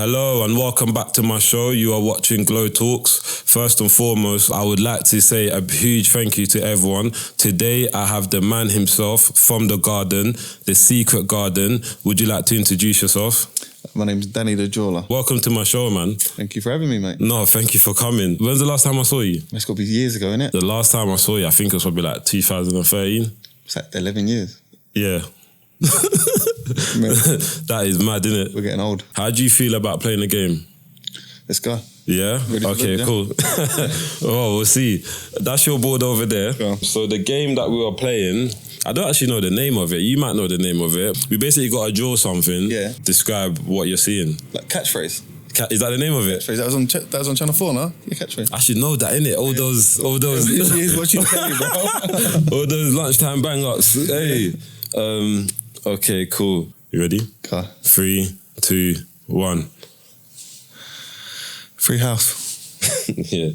Hello and welcome back to my show. You are watching GloTalks. First and foremost, I would like to say a huge thank you to everyone. Today, I have the man himself from the garden, the secret garden. Would you like to introduce yourself? My name's Danny the Jeweller. Welcome to my show, man. Thank you for having me, mate. No, thank you for coming. When's the last time I saw you? It's got to be years ago, innit? The last time I saw you, I think it was probably like 2013. It's like 11 years. Yeah. That is mad, isn't it? We're getting old. How do you feel about playing the game? Let's go. Yeah? Okay, cool. Oh, we'll see. That's your board over there. Go. So the game that we were playing, I don't actually know the name of it. You might know the name of it. We basically got to draw something. Yeah. Describe what you're seeing. Like Catchphrase. Is that the name of it? Catchphrase. That was on Channel 4, no? Yeah, Catchphrase. I should know that, innit? All those. Here's what you tell me, bro. All those lunchtime bang-ups. Hey. Okay, cool. You ready? Okay. 3, 2, 1. Free house. Yeah.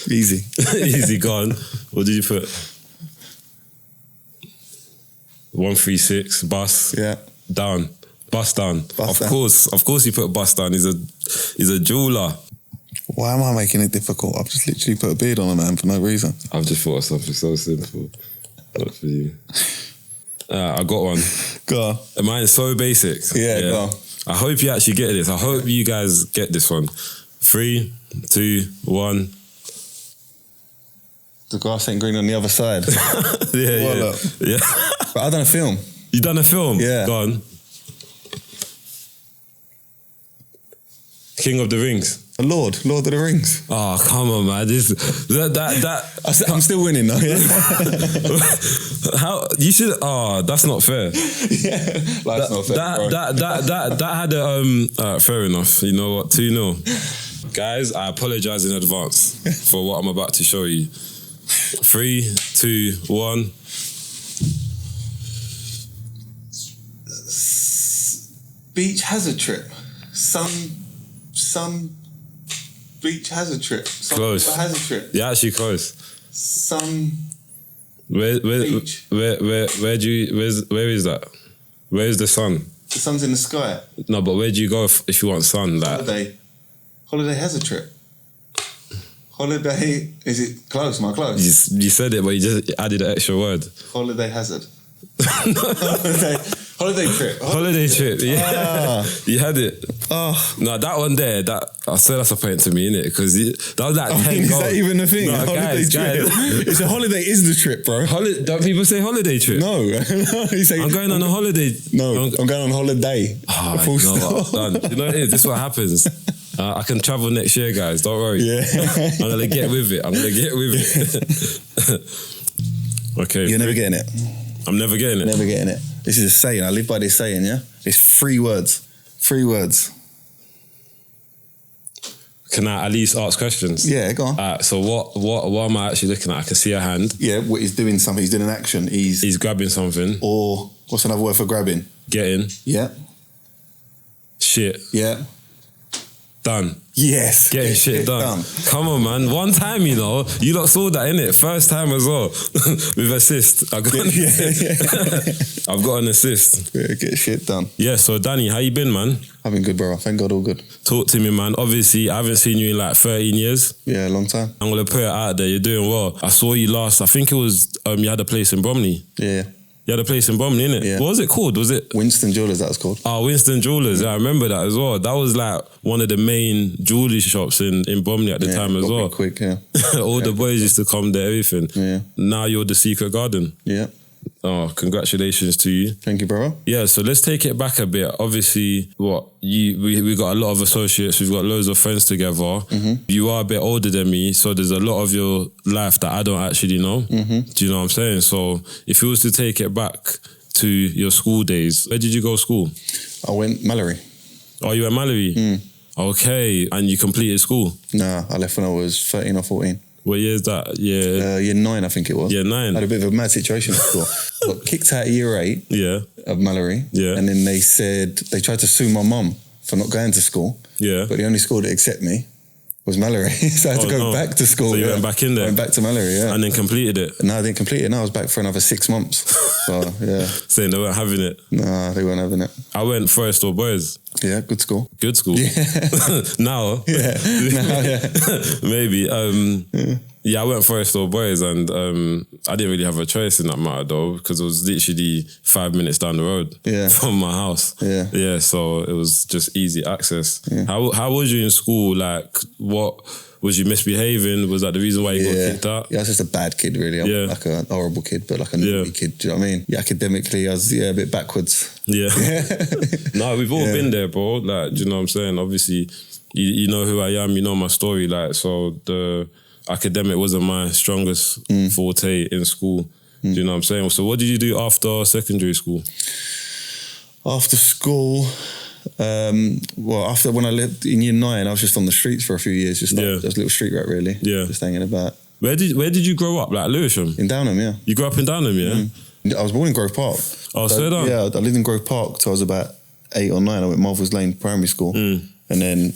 Easy. Easy, gone. What did you put? 136, bus. Yeah. Down. Bus down. Bus down. Of course he put bus down. He's a jeweler. Why am I making it difficult? I've just literally put a beard on a man for no reason. I've just thought of something so simple. Not for you. I got one. Go on. Mine's so basic. Yeah, go on. I hope you actually get this. I hope you guys get this one. 3, 2, 1. The grass ain't green on the other side. Yeah. But I done a film. You done a film? Yeah. Go on. King of the Rings. Lord of the Rings. Oh, come on, man. I'm still winning though. Yeah. How you should? Oh, that's not fair. Yeah, life's not fair. That had a fair enough. You know what? 2-0. Guys, I apologize in advance for what I'm about to show you. 3, 2, 1. Beach hazard trip. Some beach hazard trip. Close. Hazard trip. Yeah, actually close. Where beach. Where is that? Where is the sun? The sun's in the sky. No, but where do you go if you want sun? Like Holiday hazard trip. Holiday, is it close? Am I close? You said it, but you just added an extra word. Holiday hazard. Holiday trip. Holiday trip, yeah. You had it. Oh. No, that one there, I said that's a point to me, innit? Because that was like 10 is goals. that even a thing? No, holiday trip. It's a holiday is the trip, bro. Don't people say holiday trip? No. I'm going on a holiday. No, I'm going on holiday. Oh, you know what? Done. You know what it is? This is what happens. I can travel next year, guys. Don't worry. Yeah. I'm going to get with it. Okay. You're never getting it. I'm never getting it. Never getting it. This is a saying. I live by this saying, yeah? It's 3 words. 3 words. Can I at least ask questions? Yeah, go on. So what am I actually looking at? I can see a hand. Yeah, he's doing something. He's doing an action. He's grabbing something. Or what's another word for grabbing? Getting. Yeah. Shit. Yeah. Done. Yes. Getting shit done. Come on, man. One time, you know. You lot saw that, innit? First time as well. With assist. I've got an assist. Yeah, get shit done. Yeah, so Danny, how you been, man? I've been good, bro. Thank God, all good. Talk to me, man. Obviously, I haven't seen you in like 13 years. Yeah, a long time. I'm going to put it out there. You're doing well. I saw you last, I think it was, you had a place in Bromley. Yeah. You had a place in Bromley, innit? Yeah. What was it called? Was it? Winston Jewellers, that was called. Oh, Winston Jewellers. Yeah, I remember that as well. That was like one of the main jewellery shops in Bromley at the time as well. Quick, yeah. All the boys used to come there, everything. Yeah. Now you're the secret garden. Yeah. Oh, congratulations to you. Thank you, brother. Yeah, so let's take it back a bit. Obviously, we got a lot of associates, we've got loads of friends together. Mm-hmm. You are a bit older than me, so there's a lot of your life that I don't actually know. Mm-hmm. Do you know what I'm saying? So if you was to take it back to your school days, where did you go to school? I went Mallory. Oh, you went Mallory? Mm. Okay, and you completed school? Nah, I left when I was 13 or 14. What year is that? Year 9, I think it was. Year 9. I had a bit of a mad situation at school. Got kicked out of year 8 of Mallory. Yeah. And then they tried to sue my mum for not going to school. Yeah. But the only school that accepted me was Mallory. So I had to go back to school. So you went back in there? Went back to Mallory, yeah. And then completed it? No, I didn't complete it. No, I was back for another 6 months. So, yeah. Saying they weren't having it? No, they weren't having it. I went Forest or Boys. Yeah, good school. Good school? Yeah. Now? Yeah. Now, yeah. Maybe. Yeah, I went Forest or Boys, and I didn't really have a choice in that matter though, because it was literally 5 minutes down the road from my house. Yeah. Yeah, so it was just easy access. Yeah. How was you in school? Like, what was you misbehaving? Was that the reason why you got kicked out? Yeah, I was just a bad kid, really. I'm like a horrible kid, but like a naughty kid. Do you know what I mean? Yeah, academically, I was a bit backwards. Yeah. No, we've all been there, bro. Like, do you know what I'm saying? Obviously, you know who I am. You know my story. Like, so the academic wasn't my strongest forte in school. Do you know what I'm saying? So what did you do after secondary school? After school, after when I lived in year 9, I was just on the streets for a few years, just a little street rat, really. Yeah. Just hanging about. Where did you grow up? Like Lewisham? In Downham, yeah. You grew up in Downham, yeah? I was born in Grove Park. Oh, so that? Yeah, I lived in Grove Park till I was about 8 or 9. I went Marvel's Lane Primary School. And then,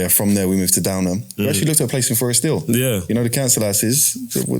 from there we moved to Downham. We actually looked at a place in Forest Hill. Yeah. You know the council houses,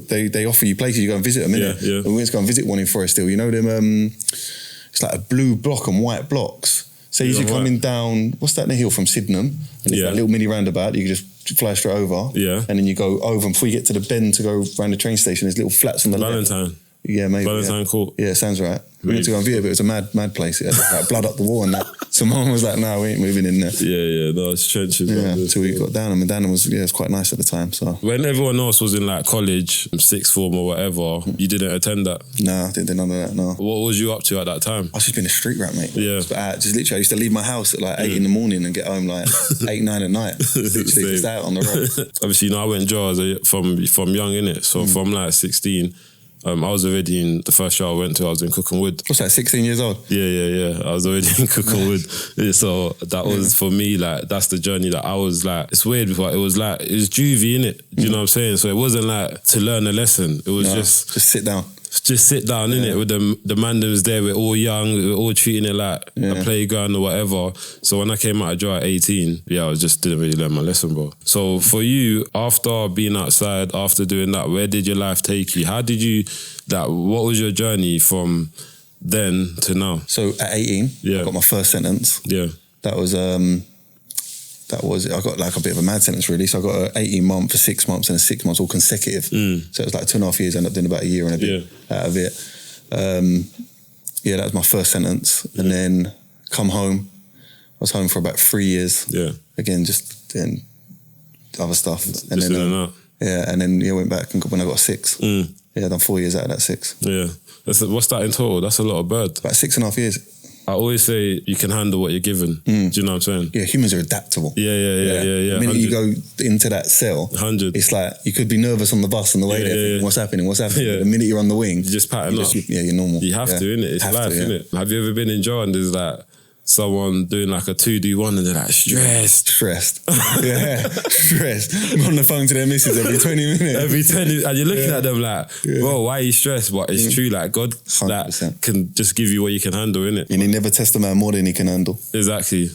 they offer you places, you go and visit them, innit? Yeah. And we went to go and visit one in Forest Hill. You know them, it's like a blue block and white blocks. So you're coming down, what's that, the hill from Sydenham? And it's that little mini roundabout, you can just fly straight over. Yeah. And then you go over, and before you get to the bend to go around the train station, there's little flats on the Valentine. left. Yeah, maybe. Valentine Court. Yeah, sounds right. We went to go and view it, but it was a mad place. It had like blood up the wall and that. So mum was like, no, we ain't moving in there. Yeah, no, it's trenches. Yeah, until we got Downham, and Downham was, it was quite nice at the time. So when everyone else was in like college, sixth form or whatever, you didn't attend that? No, I didn't do none of that, no. What was you up to at that time? I was just being a street rat, mate. Yeah. Just literally, I used to leave my house at like 8 in the morning and get home like 8, 9 at night. Literally just out on the road. Obviously, you know, I went jaws from young, innit? So from like 16, I was already in the first show I went to. I was in Cookham Wood. What's that? 16 years old? Yeah. I was already in Cookham Wood. So that was for me. Like that's the journey that I was like. It's weird, but it was juvie, innit? Do you know what I'm saying? So it wasn't like to learn a lesson. It was just sit down. Just sit down, innit? With the mandems there. We're all young. We're all treating it like a playground or whatever. So when I came out of jail at 18, I didn't really learn my lesson, bro. So for you, after being outside, after doing that, where did your life take you? How did you, what was your journey from then to now? So at 18, I got my first sentence. Yeah. That was, I got like a bit of a mad sentence really. So I got an 18 month for 6 months and a 6 months all consecutive. So it was like 2.5 years. I ended up doing about a year and a bit out of it. That was my first sentence. And then come home. I was home for about 3 years. Yeah. Again, just doing other stuff. And then, and then went back and when I got 6. I done 4 years out of that 6. Yeah. What's that in total? That's a lot of bird. About 6.5 years. I always say you can handle what you're given. Do you know what I'm saying? Yeah, humans are adaptable. Yeah. The minute you go into that cell, 100. It's like you could be nervous on the bus on the way there. Thinking, what's happening? Yeah. The minute you're on the wing, you just pattern up. You're normal. You have to, innit? It's life, innit? Have you ever been in jail and there's like someone doing like a 2D1 and they're like stressed? Yeah, stressed. I'm on the phone to their missus every 20 minutes. And you're looking at them like, bro, why are you stressed? But it's true, like God can just give you what you can handle, innit? And he never tests a man more than he can handle. Exactly.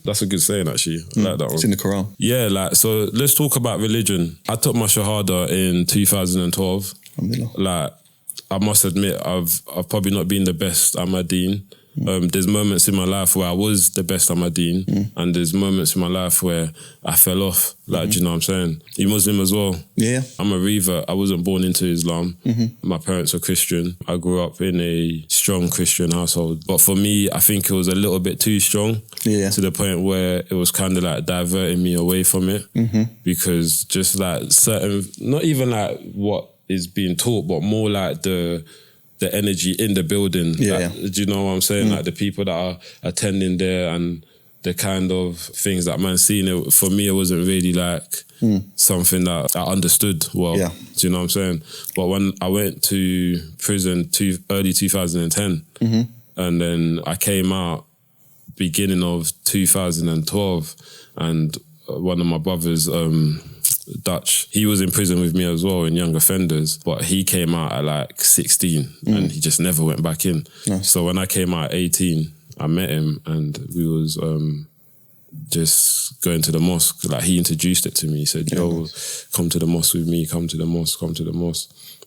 That's a good saying, actually. I like that one. It's in the Quran. Yeah, so let's talk about religion. I took my Shahada in 2012. Like, I must admit, I've probably not been the best at my deen. There's moments in my life where I was the best at my deen, and there's moments in my life where I fell off. Like, do you know what I'm saying? You Muslim as well? Yeah. I'm a revert. I wasn't born into Islam. My parents are Christian. I grew up in a strong Christian household. But for me, I think it was a little bit too strong to the point where it was kind of like diverting me away from it. Because just like certain, not even like what is being taught, but more like the energy in the building. Do you know what I'm saying? Like the people that are attending there and the kind of things that man's seeing. It, for me, it wasn't really like something that I understood well. Do you know what I'm saying? But when I went to prison early 2010 and then I came out beginning of 2012 and one of my brothers, Dutch, he was in prison with me as well in young offenders, but he came out at like 16 and he just never went back in. So when I came out at 18, I met him and we was just going to the mosque. Like, he introduced it to me. He said, yo, come to the mosque with me, come to the mosque.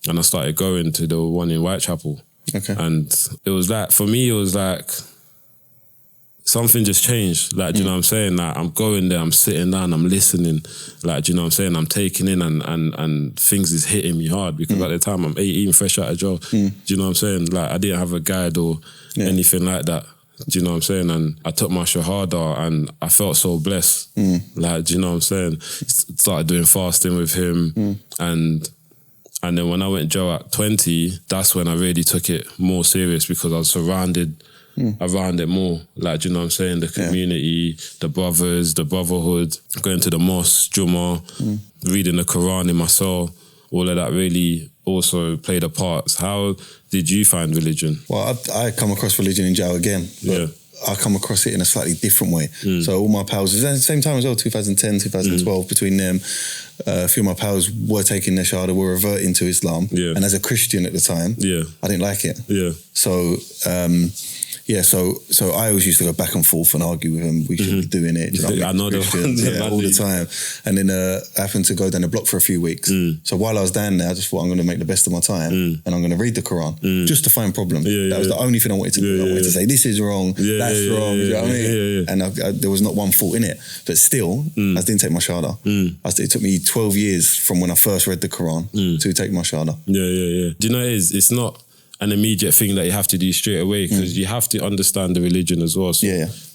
And I started going to the one in Whitechapel. Okay. And it was like, for me, it was like, something just changed. Like, do you know what I'm saying? Like, I'm going there, I'm sitting down, I'm listening. Like, do you know what I'm saying? I'm taking in and things is hitting me hard because at the time I'm 18, fresh out of jail. Do you know what I'm saying? Like, I didn't have a guide or anything like that. Do you know what I'm saying? And I took my shahada and I felt so blessed. Like, do you know what I'm saying? Started doing fasting with him and then when I went jail at 20, that's when I really took it more serious because I was surrounded around it more. Like, do you know what I'm saying? The community, the brothers, the brotherhood, going to the mosque, Jummah, reading the Quran in my cell, all of that really also played a part. How did you find religion? Well, I come across religion in jail again. But I come across it in a slightly different way. So all my pals, at the same time as well, 2010, 2012, between them, a few of my pals were taking their shahada, were reverting to Islam. And as a Christian at the time, I didn't like it. So so I always used to go back and forth and argue with them. We should be doing it. You know, I know all the time. And then I happened to go down the block for a few weeks. So while I was down there, I just thought I'm going to make the best of my time and I'm going to read the Quran just to find problems. That was the only thing I wanted to do. I wanted to say, this is wrong, that's wrong. You know what I mean? And there was not one fault in it. But still, I didn't take my shahada. It took me 12 years from when I first read the Quran to take my shahada. Do you know it's not an immediate thing that you have to do straight away because you have to understand the religion as well. So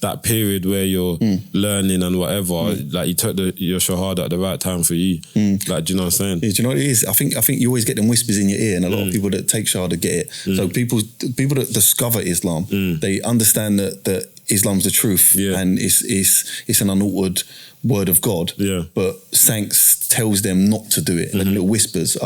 that period where you're learning and whatever, like you took your shahada at the right time for you. Like, do you know what I'm saying? Do you know what it is? I think you always get them whispers in your ear, and a lot of people that take shahada get it. So people that discover Islam, they understand that Islam's the truth and it's an unaltered word of God. But Saints tells them not to do it. And little whispers,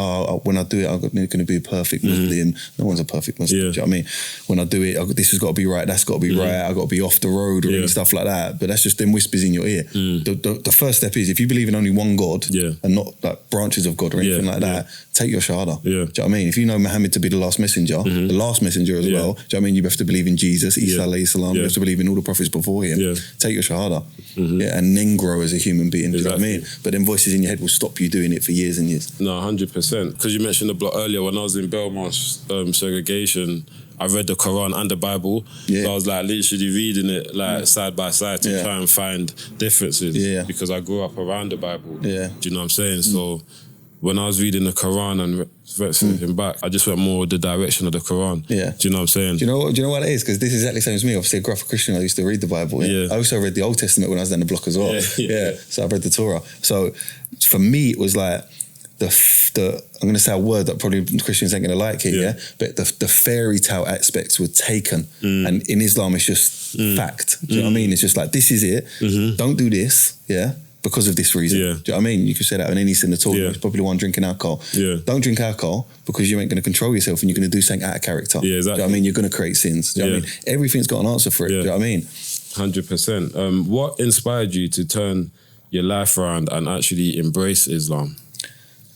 when I do it, I'm going to be a perfect Muslim. No one's a perfect Muslim. Do you know what I mean? When I do it, this has got to be right, that's got to be right, I've got to be off the road or any stuff like that. But that's just them whispers in your ear. The first step is, if you believe in only one God and not like branches of God or anything like that, take your shahada. Do you know what I mean? If you know Muhammad to be the last messenger, the last messenger as well, do you know what I mean? You have to believe in Jesus, Isa alayhi salam, you have to believe in all the prophets before him. Take your shahada. And then grow as a human being. Do you know what I mean? But then voices in your head will stop you doing it for years and years. No, 100%. Because you mentioned the block earlier, when I was in Belmarsh segregation, I read the Quran and the Bible. So I was like literally reading it like side by side to try and find differences. Because I grew up around the Bible. Do you know what I'm saying? So when I was reading the Quran and referencing back, I just went more the direction of the Quran. Do you know what I'm saying? Do you know what it is? Because this is exactly the same as me. Obviously, I grew up a Christian. I used to read the Bible. I also read the Old Testament when I was down the block as well. So I read the Torah. So for me, it was like I'm going to say a word that probably Christians ain't going to like it, but the fairy tale aspects were taken. And in Islam, it's just fact. Do you know what I mean? It's just like, this is it. Don't do this, because of this reason. Do you know what I mean? You could say that in any sin at all. It's probably the one drinking alcohol. Don't drink alcohol because you ain't going to control yourself and you're going to do something out of character. Do you know what I mean? You're going to create sins. Do you know what I mean? Everything's got an answer for it. Do you know what I mean? 100%. What inspired you to turn your life around and actually embrace Islam?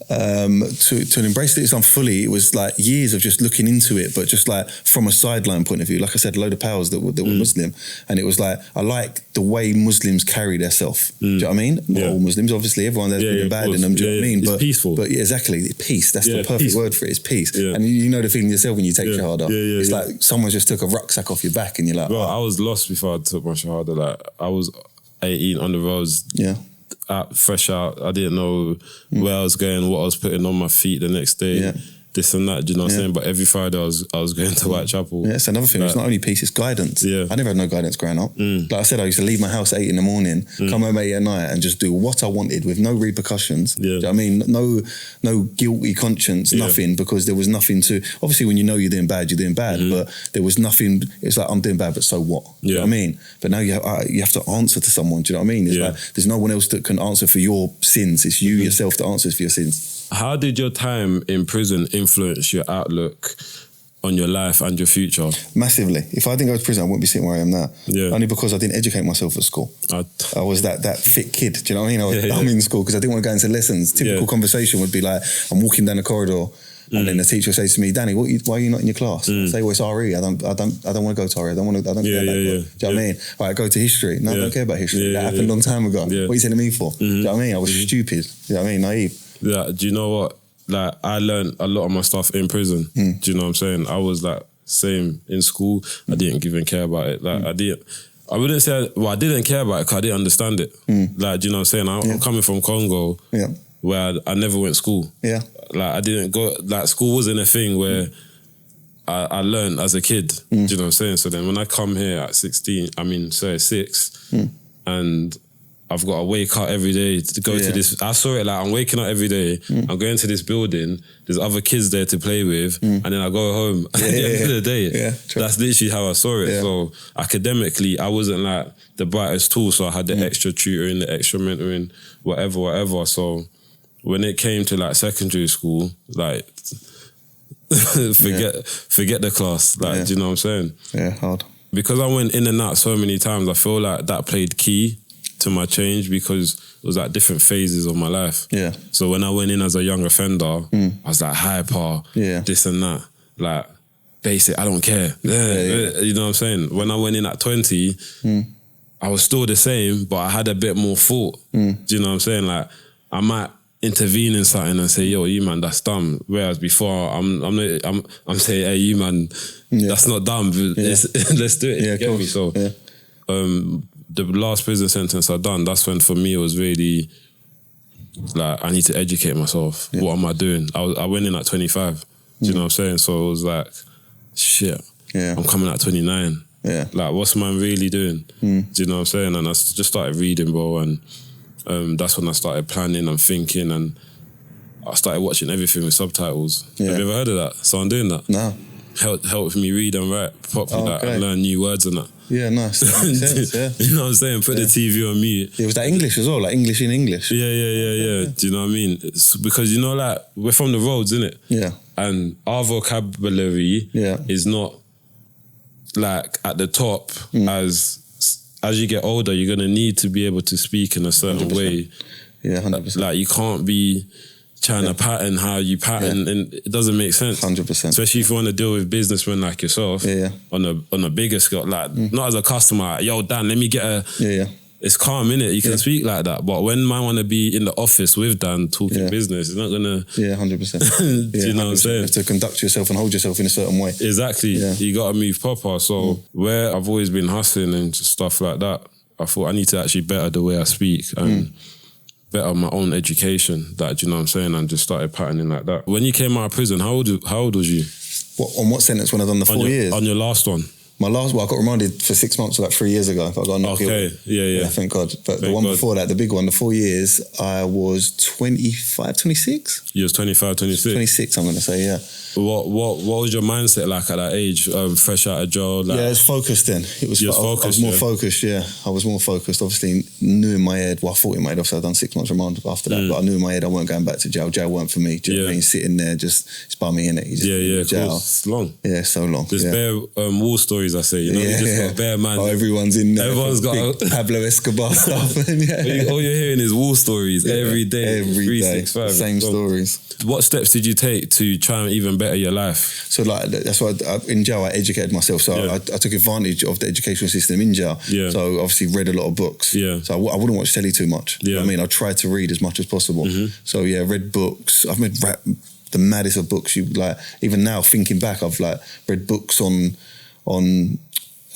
To embrace Islam fully, it was like years of just looking into it, but just like from a sideline point of view. Like I said, a load of pals that were Muslim, and it was like, I like the way Muslims carry themselves. Do you know what I mean? Not all Muslims, obviously, everyone there's good and bad in them. Do you know what I mean? It's peaceful. But exactly, peace. That's the perfect word for it. It's peace. And you know the feeling yourself when you take shahada. It's like someone just took a rucksack off your back, and you're like, bro, I was lost before I took my shahada. Like, I was 18 on the roads. Fresh out, I didn't know where I was going, what I was putting on my feet the next day, this and that, do you know what I'm saying? But every Friday I was going to Whitechapel. It's another thing, it's not only peace, it's guidance. I never had no guidance growing up. Like I said, I used to leave my house at 8 in the morning, come home 8 at night and just do what I wanted with no repercussions. Do you know what I mean? No guilty conscience, nothing, because there was nothing to, obviously when you know you're doing bad, but there was nothing, it's like, I'm doing bad, but so what? Do you know what I mean? But now you have to answer to someone, do you know what I mean? It's like, there's no one else that can answer for your sins, it's you yourself that answers for your sins. How did your time in prison influence your outlook on your life and your future? Massively. If I didn't go to prison, I wouldn't be sitting where I am now. Only because I didn't educate myself at school. I was that fit kid, do you know what I mean? I was dumb in school because I didn't want to go into lessons. Typical conversation would be like, I'm walking down the corridor And then the teacher says to me, Danny, why are you not in your class? I say, well, it's RE. I don't want to go to RE. I don't care about that. Do you know what I mean? All right, go to history. No, I don't care about history. That happened a long time ago. What are you telling me for? Do you know what I mean? I was stupid. Do you know what I mean? Naive. Yeah, do you know what? Like, I learned a lot of my stuff in prison. Do you know what I'm saying? I was like, same in school. I didn't even care about it. Like, I wouldn't say, I didn't care about it because I didn't understand it. Like, do you know what I'm saying? I'm coming from Congo where I never went to school. Yeah. Like, I didn't go, like, school wasn't a thing where I learned as a kid. Do you know what I'm saying? So then when I come here at 6, and I've got to wake up every day to go to this. I saw it like I'm waking up every day. I'm going to this building. There's other kids there to play with, and then I go home. At the end of the day, that's literally how I saw it. So academically, I wasn't like the brightest tool. So I had the extra tutoring, the extra mentoring, whatever. So when it came to like secondary school, like forget the class. Like, do you know what I'm saying? Yeah, hard. Because I went in and out so many times, I feel like that played key to my change because it was like different phases of my life. Yeah. So when I went in as a young offender, I was like hyper, this and that. Like basic, I don't care. You know what I'm saying? When I went in at 20, I was still the same, but I had a bit more thought. Do you know what I'm saying? Like I might intervene in something and say, yo, you man, that's dumb. Whereas before I'm saying, hey, you man, that's not dumb. Let's do it. Get me? So the last prison sentence I done, that's when for me it was really like, I need to educate myself. What am I doing? I went in at 25. Do you know what I'm saying? So it was like, shit, I'm coming at 29. Yeah. Like, what's man really doing? Do you know what I'm saying? And I just started reading, bro, and that's when I started planning and thinking, and I started watching everything with subtitles. Have you ever heard of that? So I'm doing that. No. Helped me read and write properly, and learn new words and that. Yeah, nice. That makes sense, You know what I'm saying? Put the TV on mute. Was that English as well? Like English in English? Yeah. Do you know what I mean? It's because, you know, like, we're from the roads, innit? Yeah. And our vocabulary is not, like, at the top as you get older, you're going to need to be able to speak in a certain 100%. Way. Yeah, 100%. Like, you can't be trying to pattern how you pattern, and it doesn't make sense. 100%. Especially if you want to deal with businessmen like yourself on a bigger scale, like not as a customer, like, yo, Dan, let me get a... It's calm, innit? You can speak like that. But when I want to be in the office with Dan talking business, it's not going to... 100%. Do you know what I'm saying? You have to conduct yourself and hold yourself in a certain way. Exactly. Yeah. You got to move proper. So where I've always been hustling and stuff like that, I thought I need to actually better the way I speak and better my own education. That, do you know what I'm saying? And just started patterning like that. When you came out of prison, how old was you? On what sentence when I done the 4 years? On your last one. My last one, I got remanded for 6 months, like 3 years ago. I got not guilty. Yeah, thank God. But the one before that, the big one, the 4 years, I was 25, 26? You was 25, 26? 26, I'm going to say, yeah. What was your mindset like at that age, fresh out of jail? Like, yeah, it was focused then. I was more focused, I was more focused. Obviously, knew in my head, I thought in my head, obviously I'd done 6 months remand after that, but I knew in my head I weren't going back to jail. Jail weren't for me. Do you know what I mean? Sitting there, it's by me, innit? Of course. It's long. Yeah, so long. There's bare war stories, I say. You know, you just got bare man. Oh, everyone's in there. Everyone's got Pablo Escobar stuff. All you're hearing is war stories every day. Every day. Same stories. What steps did you take to try and even better your life? So like that's why in jail I educated myself. So I took advantage of the educational system in jail. Yeah. So obviously read a lot of books. Yeah. So I wouldn't watch telly too much. Yeah. You know what I mean, I tried to read as much as possible. So yeah, read books. I've read the maddest of books. You like even now thinking back, I've like read books on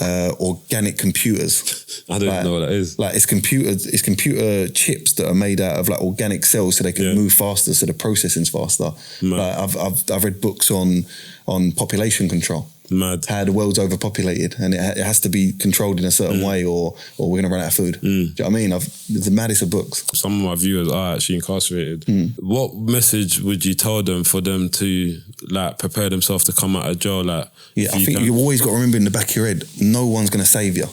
organic computers. I don't know what that is. Like it's computer chips that are made out of like organic cells so they can move faster, so the processing's faster. Like I've read books on population control. Mad. How the world's overpopulated and it has to be controlled in a certain way or we're going to run out of food. Do you know what I mean? The maddest of books. Some of my viewers are actually incarcerated. What message would you tell them for them to like prepare themselves to come out of jail? Like, I think you always got to remember in the back of your head, no one's going to save you.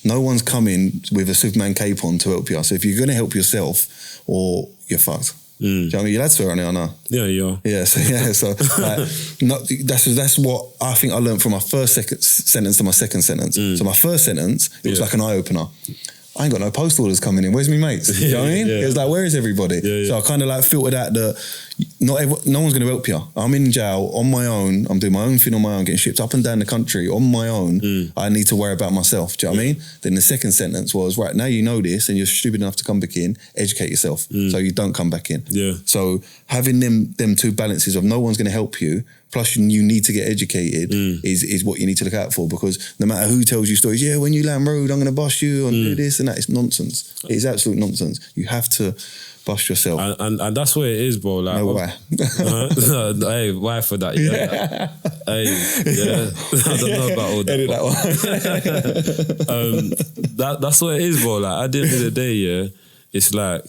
No one's coming with a Superman cape on to help you. So if you're going to help yourself, or you're fucked. Do you know what I mean? Your lads swear on it or not? Yeah, you are. Yeah, so like, that's what I think I learned from my first sentence to my second sentence. So my first sentence, it was like an eye-opener. I ain't got no post orders coming in. Where's me mates? You know what I mean? It was like, where is everybody? So I kind of like filtered out that no one's going to help you. I'm in jail on my own. I'm doing my own thing on my own, getting shipped up and down the country on my own. I need to worry about myself. Do you know what I mean? Then the second sentence was, right, now you know this and you're stupid enough to come back in, educate yourself so you don't come back in. So having them two balances of no one's going to help you, plus you need to get educated is what you need to look out for, because no matter who tells you stories, when you land road, I'm going to bust you and do this and that, it's nonsense. It is absolute nonsense. You have to bust yourself. And that's what it is, bro. Like, no, why? Hey, why for that? Hey, I don't know about all that. Edit that one. That's what it is, bro. Like, at the end of the day, it's like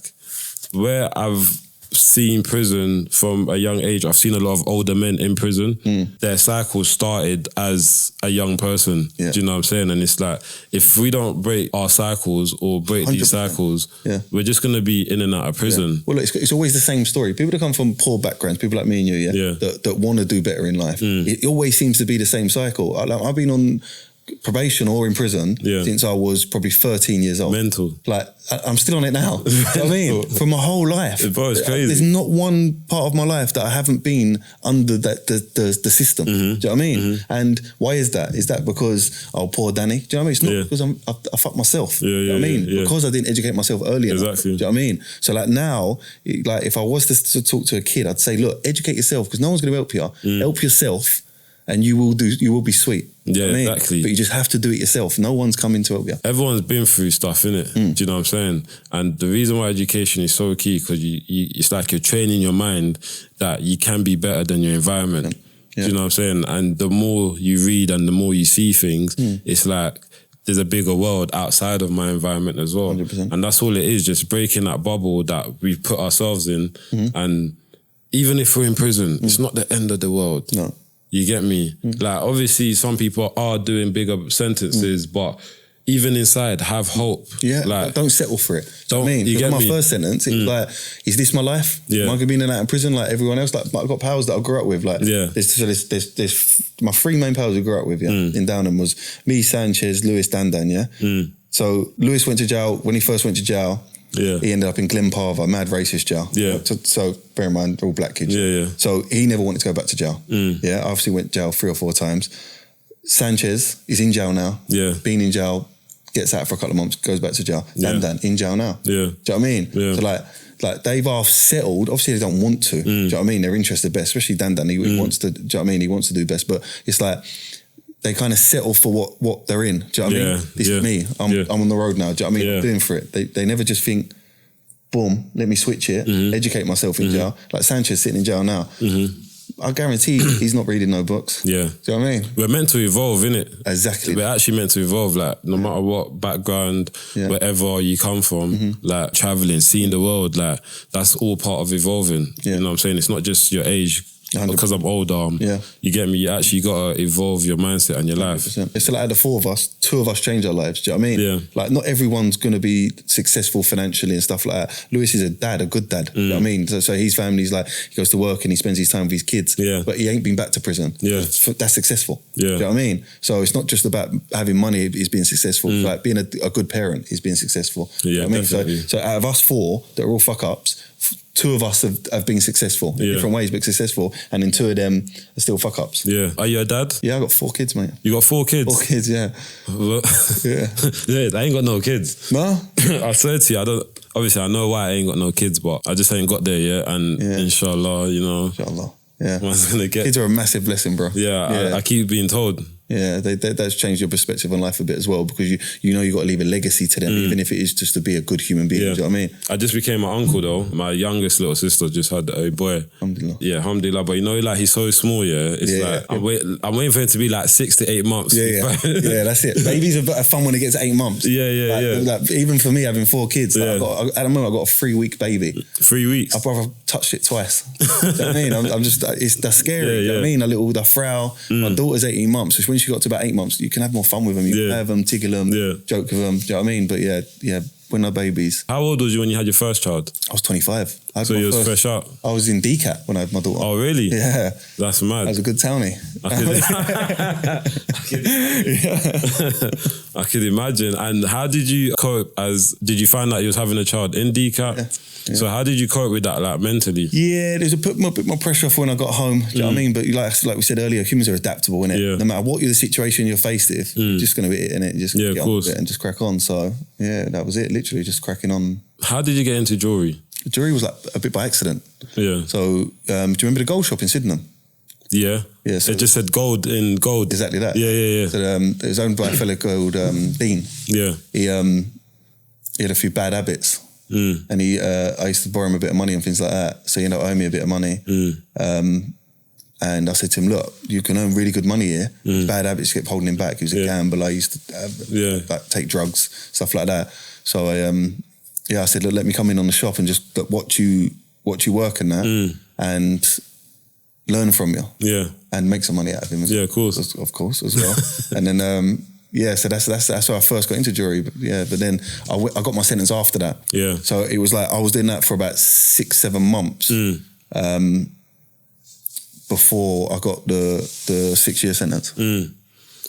where I've seen prison from a young age. I've seen a lot of older men in prison. Their cycle started as a young person. Do you know what I'm saying? And it's like, if we don't break our cycles or break 100%. These cycles, we're just going to be in and out of prison. Well, look, it's always the same story. People that come from poor backgrounds, people like me and you, that want to do better in life. It always seems to be the same cycle. I've been on probation or in prison since I was probably 13 years old. Mental. Like, I'm still on it now. Do you know what I mean? For my whole life. Bro, it's crazy. There's not one part of my life that I haven't been under the system. Do you know what I mean? And why is that? Is that because, poor Danny? Do you know what I mean? It's not because I fucked myself. Do you know what I mean? Because I didn't educate myself earlier. Exactly. Do you know what I mean? So like now, like if I was to talk to a kid, I'd say, look, educate yourself, because no one's going to help you. Help yourself. And you will be sweet. Yeah, I mean? exactly. But you just have to do it yourself. No one's coming to help you. Everyone's been through stuff, innit? Do you know what I'm saying? And the reason why education is so key, because it's like you're training your mind that you can be better than your environment. Do you know what I'm saying? And the more you read and the more you see things, it's like there's a bigger world outside of my environment as well. 100%. And that's all it is, just breaking that bubble that we put ourselves in. And even if we're in prison, it's not the end of the world. No. You get me? Like, obviously, some people are doing bigger sentences, but even inside, have hope. Yeah, like, don't settle for it. Don't, I mean, you get my me? first sentence, it was like, is this my life? Am I going to be in and out of prison like everyone else? Like, I've got pals that I grew up with. Like, there's my three main pals I grew up with, in Downham was me, Sanchez, Lewis, Dandan, So Lewis went to jail. When he first went to jail, he ended up in Glenparva, mad racist jail. So bear in mind, they're all black kids. So he never wanted to go back to jail. Obviously went to jail 3 or 4 times. Sanchez is in jail now. Been in jail, gets out for a couple of months, goes back to jail. Dan in jail now. Do you know what I mean? So like they've half settled. Obviously they don't want to. Do you know what I mean? They're interested best, especially Dan. He wants to. Do you know what I mean? He wants to do best, but it's like they kind of settle for what they're in. Do you know what I mean? This is me. I'm on the road now. Do you know what I mean? I'm doing for it. They never just think, boom, let me switch it, educate myself in jail. Like Sanchez sitting in jail now. I guarantee he's not reading no books. Do you know what I mean? We're meant to evolve, innit? Exactly. We're actually meant to evolve, like, no matter what background, wherever you come from, like, travelling, seeing the world, like, that's all part of evolving. You know what I'm saying? It's not just your age. 100%. Because I'm older, you get me? You actually got to evolve your mindset and your life. 100%. It's like the 4 of us, 2 of us change our lives. Do you know what I mean? Like, not everyone's going to be successful financially and stuff like that. Lewis is a good dad. You know what I mean? So his family's like, he goes to work and he spends his time with his kids. But he ain't been back to prison. That's successful. Do you know what I mean? So it's not just about having money is being successful. Like, being a good parent is being successful. You know what I mean? So out of us 4 that are all fuck-ups, 2 of us have been successful in different ways, but successful, and then 2 of them are still fuck-ups. Are you a dad? Yeah, I got 4 kids, mate. You got 4 kids? 4 kids, yeah. I ain't got no kids. No? I swear to you, obviously I know why I ain't got no kids, but I just ain't got there yet, and inshallah, you know. Inshallah, yeah. Man's gonna get... Kids are a massive blessing, bro. I keep being told. Yeah, that's changed your perspective on life a bit as well, because you know you got to leave a legacy to them, even if it is just to be a good human being. Do you know what I mean? I just became an uncle though. My youngest little sister just had a boy. Alhamdulillah. Yeah, alhamdulillah. But you know, like, he's so small. It's like I'm waiting for him to be like 6 to 8 months. Yeah, that's it. Babies are better fun when it gets 8 months. Like, even for me having 4 kids, like, at the moment I got a 3-week baby. 3 weeks. I've probably touched it twice. Do you know what I mean? I'm just, that's scary. You know what I mean? The frau. My daughter's 18 months, so when she got to about 8 months, you can have more fun with them. You can have them, tickle them, joke with them. Do you know what I mean? But we're no babies. How old was you when you had your first child? I was 25. So you was fresh out? I was in DCAT when I had my daughter. Oh, really? Yeah. That's mad. That was a good townie. I could imagine. And how did you cope did you find out you was having a child in DCAT? Yeah. Yeah. So how did you cope with that, like mentally? Yeah, there's a bit more pressure off when I got home. Do you know what I mean? But like we said earlier, humans are adaptable, innit? Yeah. No matter what the situation you're faced with, you're just going to be it, innit? Just get on with it and just crack on. So yeah, that was it. Literally just cracking on. How did you get into jewellery? Jewellery was like a bit by accident. Yeah. So do you remember the gold shop in Sydenham? Yeah. Yeah. So it just said gold in gold. Exactly that. Yeah. So it was owned by a fella called Dean. Yeah. He had a few bad habits. And I used to borrow him a bit of money and things like that. So he ended up owing me a bit of money. And I said to him, look, you can earn really good money here. Bad habits kept holding him back. He was a gambler. I used to like take drugs, stuff like that. So I said, look, let me come in on the shop and just watch you work and that and learn from you. Yeah. And make some money out of him. Yeah, of course. Of course, as well. And then so that's how I first got into jewellery. But then I got my sentence after that. Yeah. So it was like I was doing that for about 6-7 months before I got the 6-year sentence.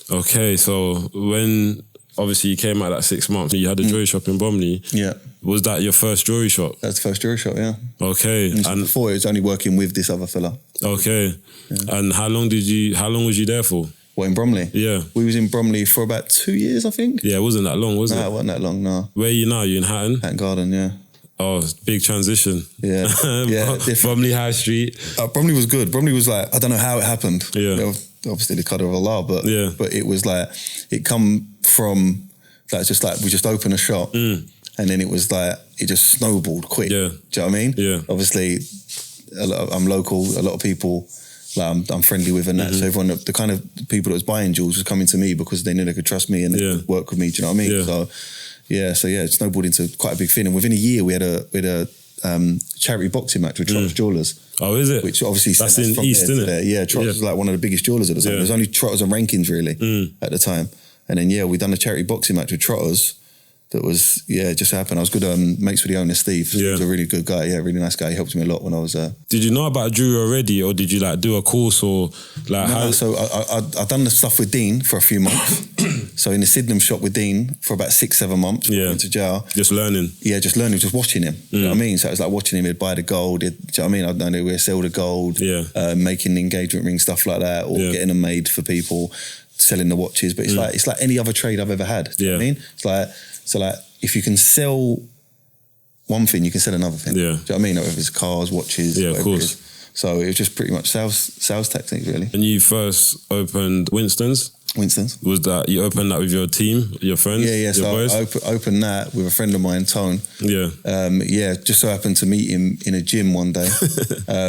Okay, so when obviously you came out that 6 months, you had a jewellery shop in Bromley. Yeah. Was that your first jewellery shop? That's the first jewellery shop, yeah. Okay. And before it was only working with this other fella. Okay. Yeah. And how long was you there for? What, in Bromley? Yeah. We was in Bromley for about 2 years, I think. Yeah, it wasn't that long, was it? No, it wasn't that long, no. Where are you now? You in Hatton? Hatton Garden, yeah. Oh, big transition. Yeah. Yeah. Bromley High Street. Bromley was good. Bromley was like, I don't know how it happened. Yeah. You know, obviously the qadr of Allah, but it was like, it come from, like, just like, we just opened a shop and then it was like, it just snowballed quick. Yeah. Do you know what I mean? Yeah. Obviously, I'm local, a lot of people, like I'm friendly with and that. So everyone, the kind of people that was buying jewels was coming to me because they knew they could trust me and they could work with me. Do you know what I mean? Yeah. So it snowballed into quite a big thing. And within a year, we had a charity boxing match with Trotters Jewellers. Oh, is it? Which obviously that's in East, isn't it? Yeah, Trotters was like one of the biggest jewellers at the time. There was only Trotters and Rankins really at the time. And then we done a charity boxing match with Trotters. That was, just happened. I was good mates with the owner, Steve. He was a really good guy, really nice guy. He helped me a lot when I was there. Did you know about jewellery already or did you like do a course or like No, so I done the stuff with Dean for a few months. So in the Sydenham shop with Dean for about 6-7 months. Yeah. Into jail. Just learning. Yeah, just learning, just watching him. You know what I mean? So it was like watching him, he'd buy the gold. Do you know what I mean? I'd know where to sell the gold. Yeah. Making engagement rings, stuff like that, or getting them made for people, selling the watches. But it's like any other trade I've ever had. Do you know what I mean? It's like, if you can sell one thing, you can sell another thing. Yeah. Do you know what I mean? Whether it's cars, watches, whatever of course. It is. So it was just pretty much sales tactics, really. And you first opened Winston's? Winston's. Was that, you opened that with your team, your friends? Yeah. So I opened that with a friend of mine, Tone. Yeah. Just so happened to meet him in a gym one day.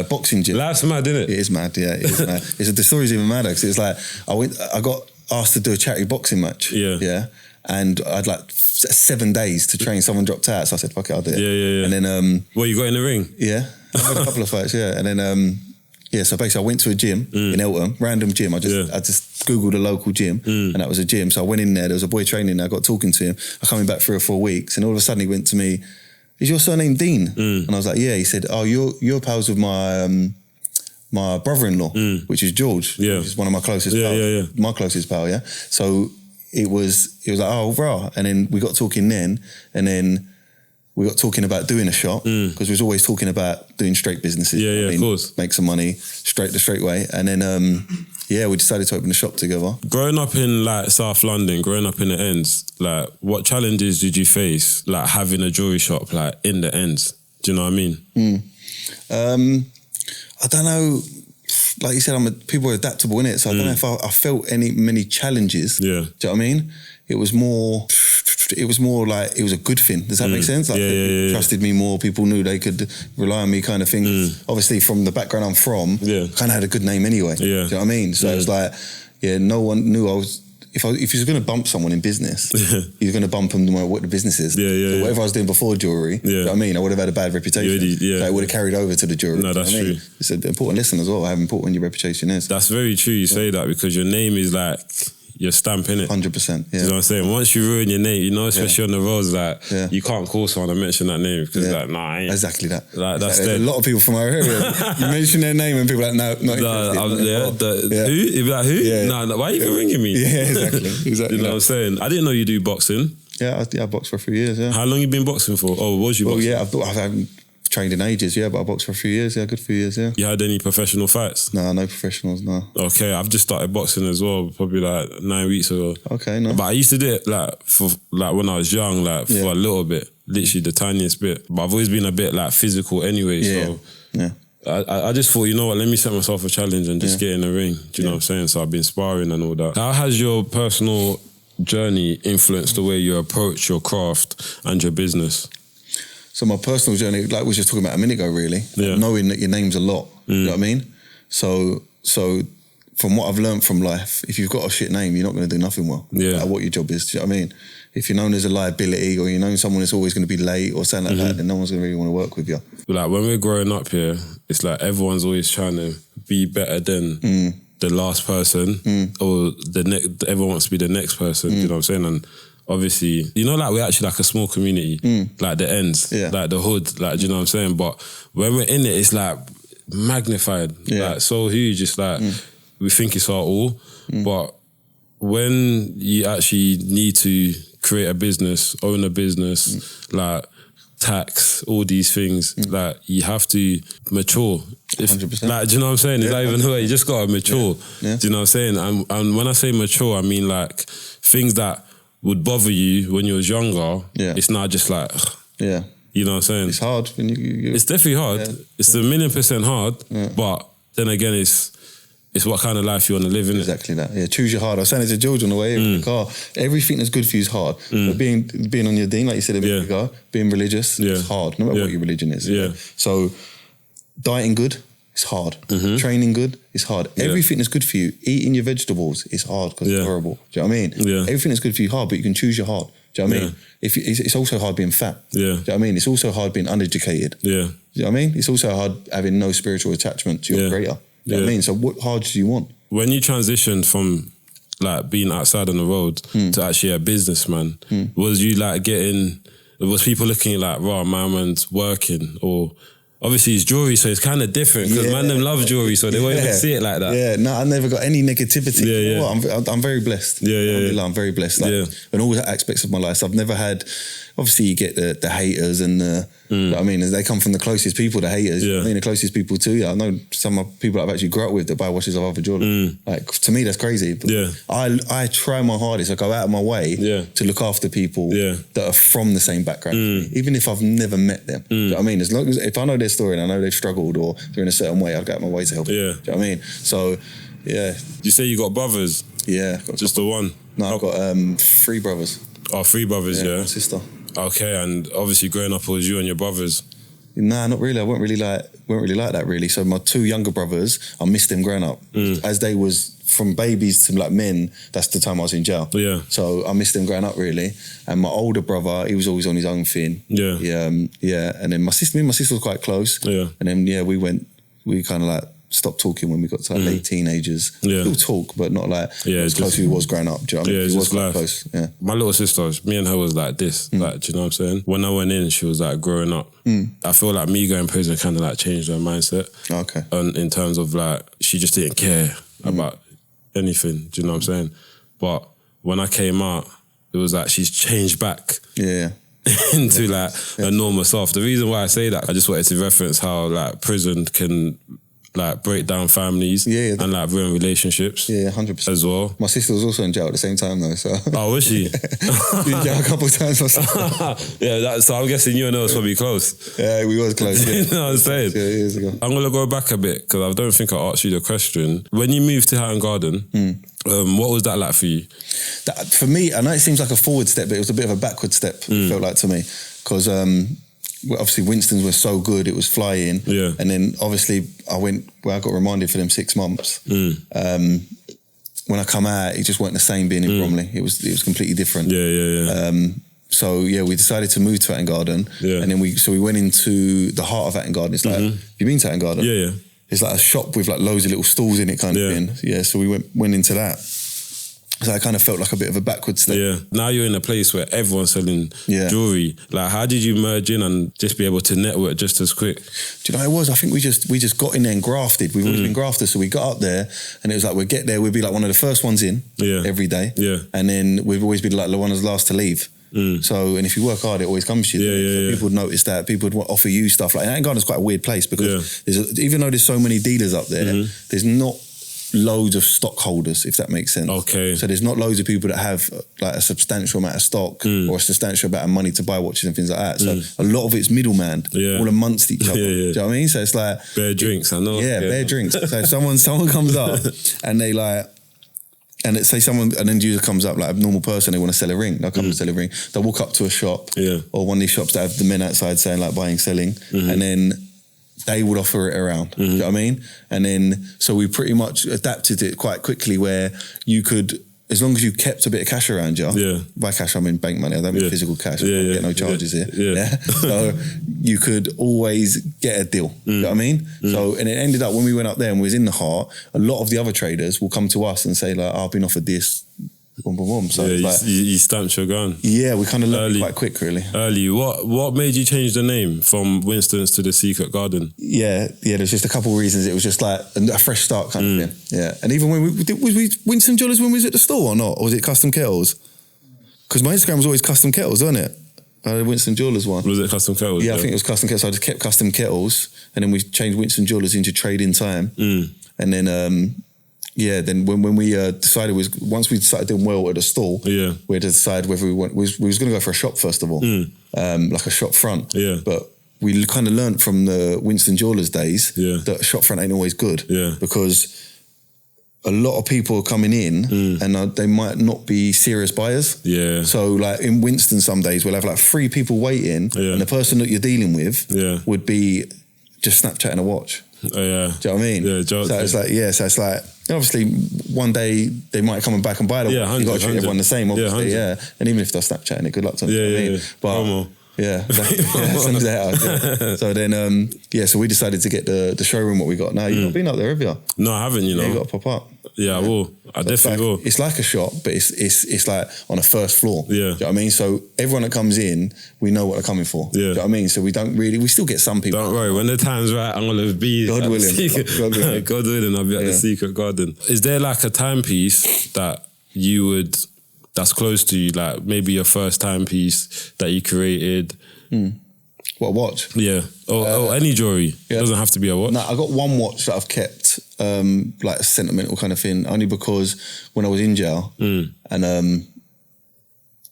Boxing gym. Life's mad, isn't it? It is mad, yeah. It is mad. The story's even madder because it's like, I got asked to do a charity boxing match. Yeah. Yeah. And I'd like 7 days to train. Someone dropped out, so I said, "Fuck it, I'll do it." Yeah. And then, you got in the ring? Yeah, I had a couple of fights. Yeah, and then, so basically, I went to a gym in Eltham, random gym. I just googled a local gym, and that was a gym. So I went in there. There was a boy training there. I got talking to him. I come in back 3 or 4 weeks, and all of a sudden he went to me, "Is your surname Dean?" And I was like, "Yeah." He said, "Oh, you're pals with my brother-in-law, which is George, which is one of my closest pals. My closest pal, yeah." So it was like, oh, rah. And then we got talking then, and then we got talking about doing a shop, because we was always talking about doing straight businesses. Yeah, of course. Make some money the straight way. And then, we decided to open a shop together. Growing up in like South London, growing up in the ends, like what challenges did you face, like having a jewellery shop like in the ends? Do you know what I mean? I don't know. Like you said, people are adaptable, innit? So I don't know if I felt many challenges. Yeah. Do you know what I mean? It was more like, it was a good thing. Does that make sense? Like people trusted me more, people knew they could rely on me, kind of thing. Obviously from the background I'm from, kind of had a good name anyway. Do you know what I mean? So it was like, no one knew I was, if you were going to bump someone in business, you're going to bump them no matter what the business is. So whatever I was doing before jewellery, you know what I mean? I would have had a bad reputation. It would have carried over to the jewellery. No, that's true. Mean? It's an important lesson as well, how important your reputation is. That's very true you say that, because your name is like, your stamp in it. 100%. Yeah. You know what I'm saying? Once you ruin your name, you know, especially on the roads, like you can't call someone and mention that name because like, nah, I ain't. Exactly that. Like that's a lot of people from our area. You mention their name and people are like, no, not interested. Who? You'd be like, who? Yeah. No, why are you even ringing me? Yeah, exactly. You know what I'm saying? I didn't know you do boxing. Yeah, I boxed for a few years. Yeah. How long you been boxing for? Oh, was you boxing? Yeah, I haven't trained in ages. Yeah, but I boxed for a few years. Yeah, a good few years. Yeah. You had any professional fights? No professionals. No. Okay, I've just started boxing as well, probably like 9 weeks ago. Okay, no. But I used to do it like for like when I was young, like for a little bit, literally the tiniest bit. But I've always been a bit like physical anyway. So I just thought, you know what, let me set myself a challenge and just get in the ring. Do you know what I'm saying? So I've been sparring and all that. How has your personal journey influenced the way you approach your craft and your business? So my personal journey, like we were just talking about a minute ago, really, knowing that your name's a lot. You know what I mean? So from what I've learned from life, if you've got a shit name, you're not going to do nothing well. Yeah. Like what your job is. Do you know what I mean? If you're known as a liability or you're known as someone that's always going to be late or something like that, then no one's going to really want to work with you. Like when we're growing up here, it's like everyone's always trying to be better than the last person or everyone wants to be the next person. Do you know what I'm saying? And obviously, you know, like we're actually like a small community, like the ends, like the hood, like, do you know what I'm saying? But when we're in it, it's like magnified, like so huge. It's like we think it's our all, but when you actually need to create a business, own a business, like tax, all these things, like you have to mature. 100%. Like, do you know what I'm saying? It's not even who you just gotta mature. Do you know what I'm saying? And when I say mature, I mean like things that would bother you when you was younger. It's not just like you know what I'm saying? It's hard when it's definitely hard. It's 1,000,000% hard, but then again it's what kind of life you want to live in. Exactly that. Yeah, choose your hard. I was saying it to George on the way in the car. Everything that's good for you is hard. But being on your deen, like you said a minute ago, being religious is hard, no matter what your religion is. So dieting good is hard. Training good is hard. Everything that's good for you, eating your vegetables is hard because it's horrible. Do you know what I mean? Everything that's good for you is hard, but you can choose your hard. Do you know what I mean? It's also hard being fat. Do you know what I mean? It's also hard being uneducated. Do you know what I mean? It's also hard having no spiritual attachment to your creator. Do you know what I mean? So what hard do you want? When you transitioned from like being outside on the road to actually a businessman, was you like was people looking at like, wow, my man's working? Or obviously it's jewellery, so it's kind of different because man them love jewellery, so they won't even see it like that. Yeah, no, I never got any negativity. You know what? I'm very blessed. I'm very blessed. Like, in all aspects of my life. So I've never had, obviously you get the haters and you know what I mean, they come from the closest people, the haters. I mean, the closest people too. I know some of people I've actually grew up with that buy watches of other jewellery. Like, to me, that's crazy. But I try my hardest. I go out of my way to look after people that are from the same background, even if I've never met them. Do you know what I mean? As long as, if I know their story and I know they've struggled or they're in a certain way, I'll go out of my way to help them. Do you know what I mean? So, You say you got brothers? Yeah. Just the one? No, I've got 3 brothers. Oh, 3 brothers, yeah. One sister. Okay, and obviously growing up it was you and your brothers. Nah, not really. I weren't really like that really. So my 2 younger brothers, I missed them growing up. As they was from babies to like men, that's the time I was in jail. So I missed them growing up really. And my older brother, he was always on his own thing. And then my sister was quite close. And then we kind of like stopped talking when we got to like late teenagers. Still talk, but not like as close as we was growing up. Do you know what I mean? He was quite close. My little sister, me and her was like this. Like, do you know what I'm saying? When I went in, she was like growing up. I feel like me going prison kind of like changed her mindset. In terms of like, she just didn't care about anything. Do you know what I'm saying? But when I came out, it was like she's changed back. Into like a normal self. The reason why I say that, I just wanted to reference how like prison can like break down families and like ruin relationships. 100% as well. My sister was also in jail at the same time though. So oh, was she? In jail a couple of times myself. So I'm guessing you and her was probably close. Yeah, we was close. You know what I'm saying? Years ago. I'm gonna go back a bit because I don't think I asked you the question. When you moved to Hatton Garden, what was that like for you? For me, I know it seems like a forward step, but it was a bit of a backward step. It felt like to me because. Obviously Winston's were so good, it was flying. And then obviously I got reminded for them 6 months. When I come out, it just weren't the same being in Bromley. It was completely different. So we decided to move to Hatton Garden. And then we went into the heart of Hatton Garden. It's like, have you been to Hatton Garden? It's like a shop with like loads of little stalls in it kind of thing. So we went into that. So I kind of felt like a bit of a backward step. Yeah. Now you're in a place where everyone's selling jewellery. Like, how did you merge in and just be able to network just as quick? Do you know what it was? I think we just got in there and grafted. We've always been grafters. So we got up there and it was like, we'd get there, we'd be like one of the first ones in every day. Yeah. And then we've always been like the one of the last to leave. So, and if you work hard, it always comes to you. So people would notice that. People would offer you stuff. Like, Garden's quite a weird place because even though there's so many dealers up there, there's not loads of stockholders, if that makes sense. Okay. So there's not loads of people that have like a substantial amount of stock or a substantial amount of money to buy watches and things like that. So a lot of it's middleman, all amongst each other. Do you know what I mean? So it's like bare drinks, I know. Yeah, bare drinks. So someone comes up and they like, and say someone, an end user comes up, like a normal person, they want to sell a ring. They'll come and sell a ring. They'll walk up to a shop or one of these shops that have the men outside saying like buying, selling, and then they would offer it around. Do you know what I mean? And then, so we pretty much adapted it quite quickly where you could, as long as you kept a bit of cash around you, by cash I mean bank money, I don't mean physical cash, I don't get no charges here. So you could always get a deal, do you know what I mean? So, and it ended up when we went up there and we was in the heart, a lot of the other traders will come to us and say like, I've been offered this, boom, boom, boom. So like, you stamped your gun. Yeah, we kind of learned quite quick, really. Early. What made you change the name from Winston's to the Secret Garden? Yeah, there's just a couple of reasons. It was just like a fresh start kind of thing. Yeah, and even when was we Winston Jewellers when we was at the store or not? Or was it Custom Kettles? Because my Instagram was always Custom Kettles, wasn't it? The Winston Jewellers one. Was it Custom Kettles? Yeah, I think it was Custom Kettles. So I just kept Custom Kettles, and then we changed Winston Jewellers into Trade in Time, and then. Then when we decided once we started doing well at the store, we had to decide whether we was going to go for a shop first of all, like a shop front. Yeah. But we kind of learnt from the Winston Jewellers days that shop front ain't always good because a lot of people are coming in and they might not be serious buyers. Yeah. So like in Winston some days we'll have like 3 people waiting and the person that you're dealing with would be just Snapchatting a watch. Do you know what I mean? Yeah, so it's like, obviously one day they might come back and buy the watch. You've got to treat everyone the same, obviously, and even if they're Snapchatting it, good luck to them. You know what I mean? But so then so we decided to get the showroom what we got now. You've not been up there, have you? No, I haven't, you know. You got to pop up. Yeah, I will. I definitely will. It's like a shop, but it's like on a first floor. Yeah. Do you know what I mean? So everyone that comes in, we know what they're coming for. Yeah. Do you know what I mean? So we still get some people. Don't worry, when the time's right, I'm gonna be God willing. God willing, I'll be at the Secret Garden. Is there like a timepiece that that's close to you, like maybe your first timepiece that you created? What, a watch? Yeah. Or any jewellery. It doesn't have to be a watch. No, I got one watch that I've kept, like a sentimental kind of thing, only because when I was in jail and I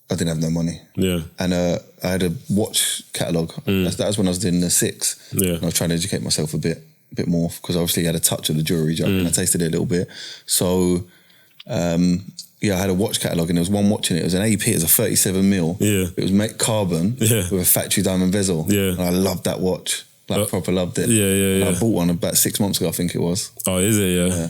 didn't have no money. Yeah. And I had a watch catalogue. That was when I was doing the 6. Yeah. And I was trying to educate myself a bit more because obviously I had a touch of the jewellery, and I tasted it a little bit. So... I had a watch catalogue and there was one watch in it. It was an AP, it was a 37mm. Yeah. It was made carbon with a factory diamond bezel. Yeah. And I loved that watch. Like, proper loved it. Yeah. I bought one about 6 months ago, I think it was. Oh, is it? Yeah.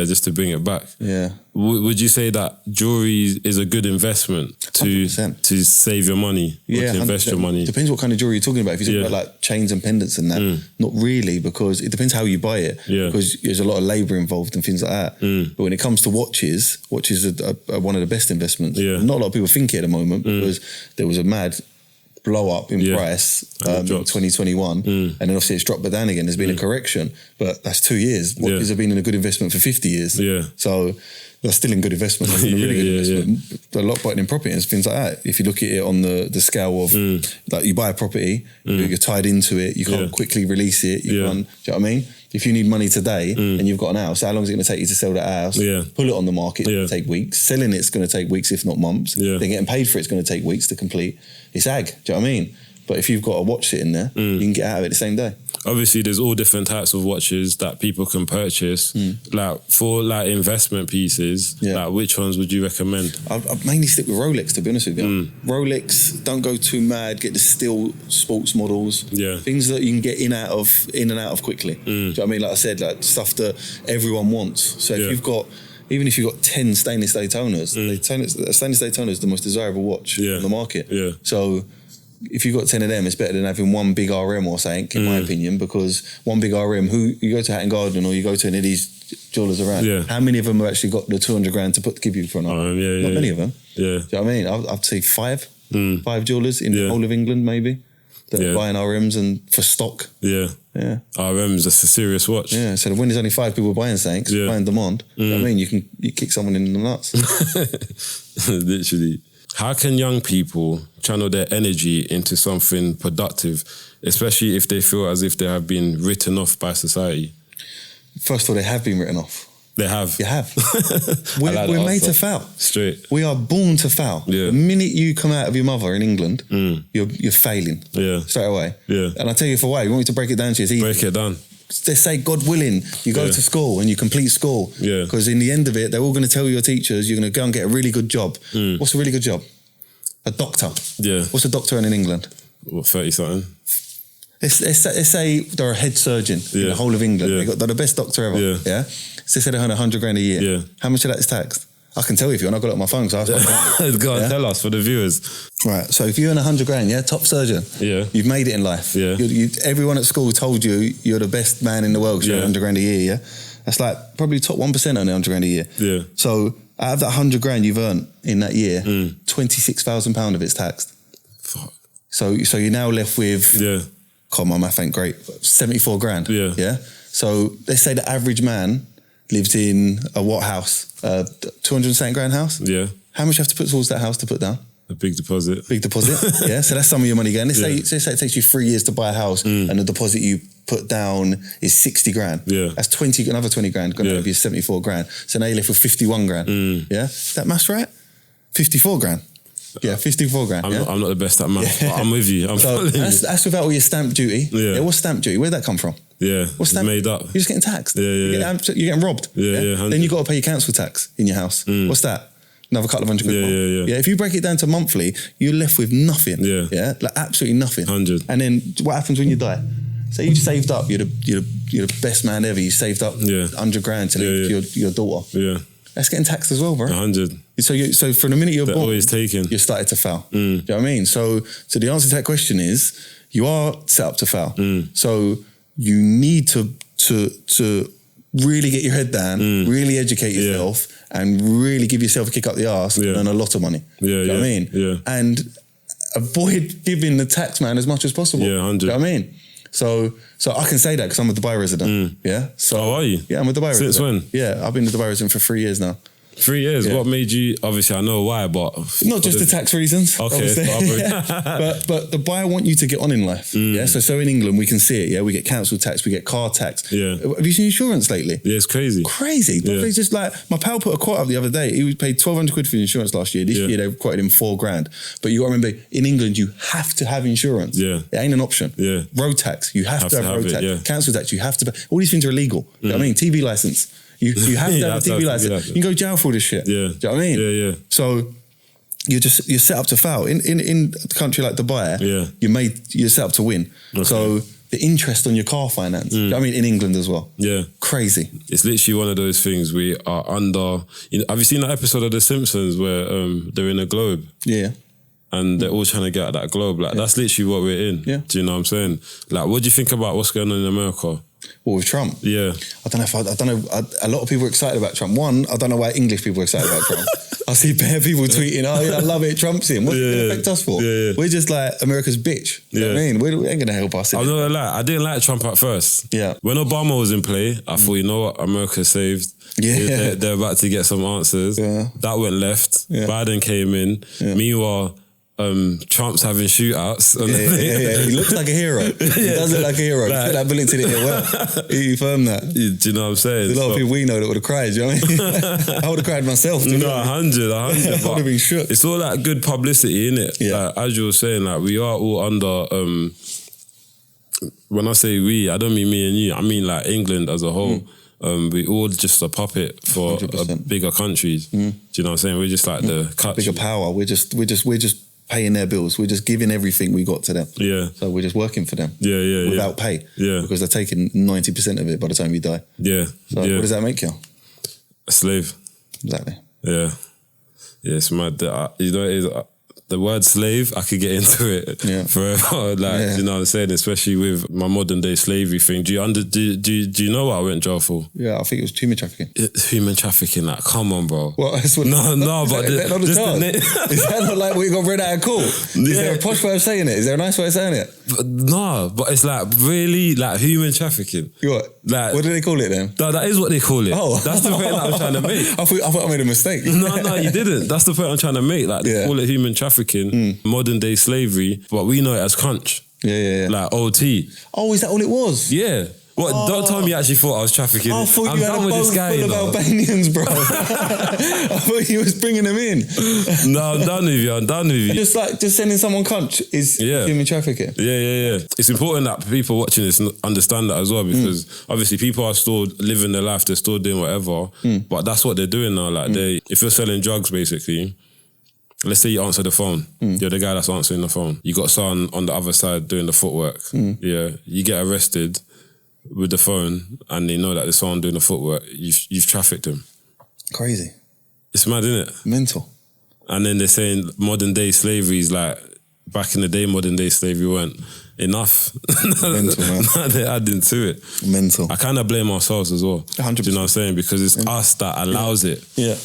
Just to bring it back. Yeah. Would you say that jewelry is a good investment to 100%. To save your money? Yeah. To invest your money? Depends what kind of jewelry you're talking about. If you're talking about like chains and pendants and that, not really, because it depends how you buy it. Yeah. Because there's a lot of labour involved and things like that. But when it comes to watches are one of the best investments. Yeah. Not a lot of people think it at the moment because there was a mad blow up in price in 2021 and then obviously it's dropped back down again. There's been a correction, but that's 2 years. Watches have been in a good investment for 50 years. Yeah. So that's still in good investment. A really good investment. A lot buying in property and things like that. If you look at it on the scale of like you buy a property, you're tied into it, you can't quickly release it. Do you know what I mean? If you need money today and you've got an house, how long is it going to take you to sell that house? Yeah. Pull it on the market, it's going to take weeks. Selling it's going to take weeks, if not months. Yeah. Then getting paid for it's going to take weeks to complete. It's ag, do you know what I mean? But if you've got a watch sitting there, you can get out of it the same day. Obviously, there's all different types of watches that people can purchase. Like for like investment pieces, like which ones would you recommend? I mainly stick with Rolex, to be honest with you. Rolex, don't go too mad. Get the steel sports models. Yeah. Things that you can get in and out of quickly. Do you know what I mean? Like I said, like stuff that everyone wants. So if you've got... Even if you've got 10 stainless Daytonas, stainless Daytona is the most desirable watch on the market. Yeah. So if you've got 10 of them, it's better than having one big RM or something, in my opinion, because one big RM, who you go to Hatton Garden or you go to any of these jewellers around, how many of them have actually got the 200 grand to give you for an RM? Not many of them. Yeah. Do you know what I mean? I'd say five jewellers in the whole of England, maybe, that are buying RMs and for stock. Yeah. RMs, that's a serious watch. Yeah, so when there's only 5 people buying something, buying demand, you know what I mean? You kick someone in the nuts. Literally. How can young people channel their energy into something productive, especially if they feel as if they have been written off by society? First of all, they have been written off. They have. You have. We're made to foul. Straight. We are born to foul. Yeah. The minute you come out of your mother in England, you're failing. Yeah. Straight away. Yeah. And I'll tell you for why. You want me to break it down to you? It's easy. Break it down. They say, God willing, you go to school and you complete school. Yeah. Because in the end of it, they're all going to tell your teachers you're going to go and get a really good job. What's a really good job? A doctor. Yeah. What's a doctor in England? What, 30-something? Let's say they're a head surgeon in the whole of England. They're the best doctor ever. Yeah. So they say they earn 100 grand a year. Yeah. How much of that is taxed? I can tell you if you want. I've got it on my phone. So go on, tell us for the viewers. Right. So if you earn 100 grand, top surgeon. Yeah. You've made it in life. Yeah. Everyone at school told you you're the best man in the world because you earn 100 grand a year. Yeah. That's like probably top 1% earning 100 grand a year. Yeah. So out of that 100 grand you've earned in that year, £26,000 of it's taxed. Fuck. So you're now left with, God, my math ain't great, 74 grand. Yeah. Yeah. So let's say the average man lives in a what house? 200 grand house? Yeah. How much you have to put towards that house to put down? A big deposit. Big deposit, yeah. So that's some of your money going. Let's say it takes you 3 years to buy a house and the deposit you put down is 60 grand. Yeah. That's another 20 grand, going to be 74 grand. So now you're left with 51 grand. Yeah. Is that maths right? 54 grand. Yeah, 54 grand. I'm not the best at math, but I'm with you. That's without all your stamp duty. Yeah. What's stamp duty? Where'd that come from? Yeah, what's that? Made up. You're just getting taxed. You're getting robbed. Then you got to pay your council tax in your house. What's that? Another couple of hundred quid. Yeah. If you break it down to monthly, you're left with nothing. Yeah. Like absolutely nothing. 100. And then what happens when you die? So you saved up. You're the best man ever. You saved up 100 grand to leave to your daughter. Yeah. That's getting taxed as well, bro. 100. So from the minute you're born, always taken. You started to foul. Do you know what I mean? So the answer to that question is you are set up to foul. So you need to really get your head down, really educate yourself, and really give yourself a kick up the arse and earn a lot of money. Do you know what I mean? Yeah. And avoid giving the tax man as much as possible. Yeah, 100. Do you know what I mean? So I can say that because I'm a Dubai resident. Yeah. So are you? Yeah, I'm a Dubai resident. Since when? Yeah, I've been a Dubai resident for 3 years now. 3 years? Yeah. What made you, obviously I know why, but... Not just the tax reasons. Okay. But the buyer want you to get on in life. Yeah. So in England, we can see it. Yeah. We get council tax, we get car tax. Yeah. Have you seen insurance lately? Yeah, it's crazy. Crazy. Yeah. It's just like, my pal put a quote up the other day. He paid 1,200 quid for insurance last year. This year they quoted him 4 grand. But you got to remember, in England, you have to have insurance. Yeah. It ain't an option. Yeah. Road tax, you have to have road tax. Yeah. Council tax, you have to. All these things are illegal. You know what I mean? TV license. You have to have a TV license. You can go to jail for all this shit. Yeah. Do you know what I mean? Yeah. So you're set up to foul. In a country like Dubai, you're set up to win. Okay. So the interest on your car finance. Do you know what I mean? In England as well. Yeah. Crazy. It's literally one of those things we are under. Have you seen that episode of The Simpsons where they're in a globe? Yeah. And they're all trying to get at that globe. Like that's literally what we're in. Yeah. Do you know what I'm saying? Like, what do you think about what's going on in America? Well, with Trump? Yeah. I don't know. A lot of people are excited about Trump. One, I don't know why English people are excited about Trump. I see bare people tweeting, oh, yeah, I love it, Trump's in. What's it going to affect us for? Yeah. We're just like America's bitch. You know what I mean? We ain't going to help us. I'm not going to lie, I didn't like Trump at first. Yeah. When Obama was in play, I thought, you know what, America's saved. Yeah. They're about to get some answers. Yeah. That went left. Yeah. Biden came in. Yeah. Meanwhile, Trump's having shootouts. He looks like a hero. He does look like a hero. Like, that bullet in it well. He firmed that. Do you know what I'm saying? There's a lot of people we know that would have cried. You know what I mean? I would have cried myself. No, 100. I would have been shook. It's all that good publicity, innit? Yeah. Like, as you were saying, like we are all under. When I say we, I don't mean me and you. I mean like England as a whole. We all just a puppet for bigger countries. Do you know what I'm saying? We're just like the country. Bigger power. We're just paying their bills. We're just giving everything we got to them. Yeah. So we're just working for them. Yeah. Without pay. Yeah. Because they're taking 90% of it by the time you die. Yeah. So what does that make you? A slave. Exactly. Yeah. Yeah, it's mad. You know, the word slave, I could get into it forever. Like, you know what I'm saying? Especially with my modern day slavery thing. Do you know what I went jail for? Yeah, I think it was human trafficking. Human trafficking, like, come on, bro. Well, that's what, no, but is that not the charge? Is that not like what you got read out of court? Is there a posh way of saying it? Is there a nice way of saying it? No, but it's like really like human trafficking. What? Like, what do they call it then? No, that is what they call it. Oh. That's the point that I'm trying to make. I thought I made a mistake. No, you didn't. That's the point I'm trying to make. Like, they call it human trafficking, modern day slavery, but we know it as crunch. Yeah. Like OT. Oh, is that all it was? Yeah. What? Don't tell me you actually thought I was trafficking. I thought you had a boat full of Albanians, bro. I thought you was bringing them in. No, I'm done with you. Just sending someone crunch is human trafficking. Yeah. It's important that people watching this understand that as well, because obviously people are still living their life, they're still doing whatever, but that's what they're doing now. Like if you're selling drugs, basically, let's say you answer the phone. You're the guy that's answering the phone. You got someone on the other side doing the footwork. Yeah, you get arrested with the phone and they know that there's someone doing the footwork. You've trafficked them. Crazy. It's mad, isn't it? Mental. And then they're saying modern day slavery is like, back in the day, modern day slavery weren't enough. Mental, man. Now they're adding to it. Mental. I kind of blame ourselves as well. 100%. Do you know what I'm saying? Because it's us that allows it. Yeah.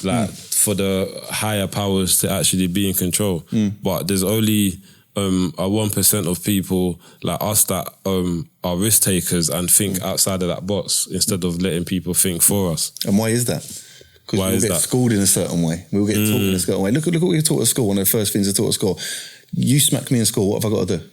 Like, for the higher powers to actually be in control. But there's only a 1% of people like us that are risk takers and think outside of that box instead of letting people think for us. And why is that? Because we'll get schooled in a certain way. We'll get taught in a certain way. Look what you're taught at school. One of the first things you're taught at school. You smack me in school, what have I got to do?